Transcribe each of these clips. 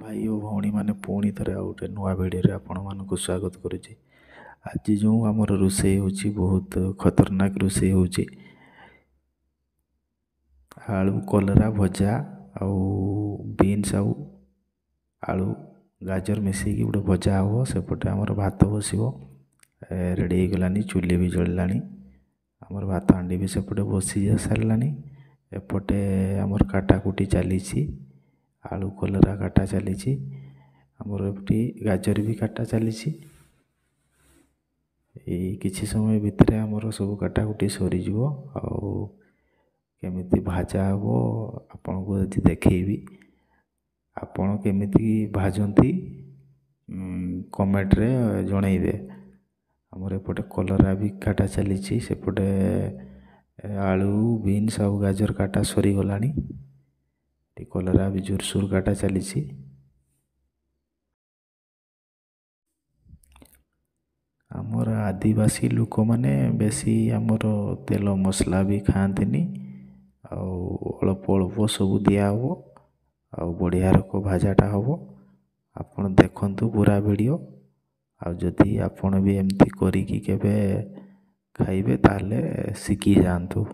भाई और भौणी मैंने पुणी थे आ गए नुआ भिडियो आपण मानक स्वागत करुच्ची। आज जो आमर रोषे होची बहुत खतरनाक रोषे होची। आलू कलरा भजा आउ बीन्स आउ आलू गाजर मिसेकी गोटे भजा हे सेपटे आमर भात बसो रेडी होगलानी। चुली भी जलिलानी आमर भात हांडी भी सेपटे बसी सारानी। एपटे आमर काटाकुटी चली आलू कलरा काटा चली आमर एपटी गाजर भी काटा चली। किछि समय भितर आमर सब काटाकुटी सरीज केमिति भाजा हे आपण को यदि देखी आपण केमिति भाजती कमेंट रे जनइबे। आमर एपटे कलरा भी काटा चली सेपटे आलू बीन्स आउ गाजर काटा सरी गलानी। कलरा भी जोरसोर काटा चली। आमर आदिवासी लोक माने बेसी आमर तेल मसला भी खाआंतिनी अल्प अल्प सब दिया हो आउ बढ़िया रक भाजाटा हम। आपण देखंतु पूरा वीडियो आउ जदि आपण भी एमती करिकी केबे खाइबे ताले शिखी जातु।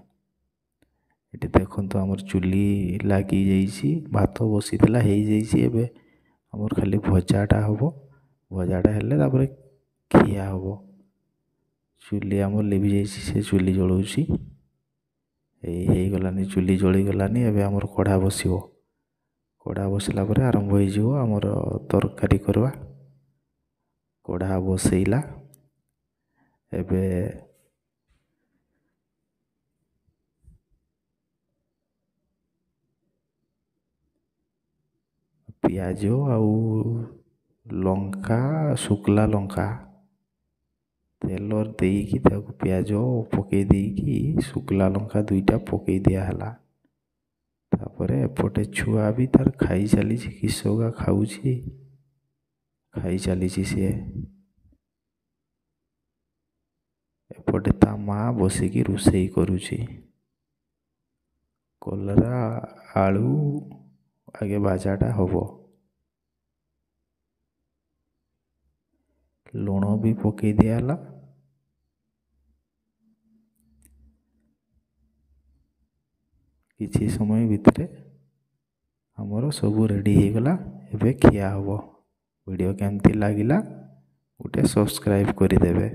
ये देखंतु आमर चुली लगी जाइए भात बसीला हो जाइए आमर खाली भजाटा हम। भजाटा हेले तापर खिया हम। चुली आमर लिभि जाइए से चुली जलाऊँगी गलानी चुली जली गलानी। एबे आमर कढ़ा बसिबो। कढ़ा बसला परे आरंभ हो आमर तरकारी करवा। कढ़ा बसैला एबे पियाज आउ लंका शुक्ला लंका तेल देकी पियाज पकई देकी शुक्ला लंका दुईटा पकई दिहला। तापरे एपटे छुआ भी तार खाई चली किसका खाऊची खाई चली सी। एपटे ता माँ बसिकी रोषेई करुची। कलरा आलू आगे भाजाटा हम। लुण भी पकई दिहला। किछि समय भितर आमर सब रेडी हो गला। एबे खिया हम। वीडियो केमती लागिला गोटे सब्सक्राइब करदेवे।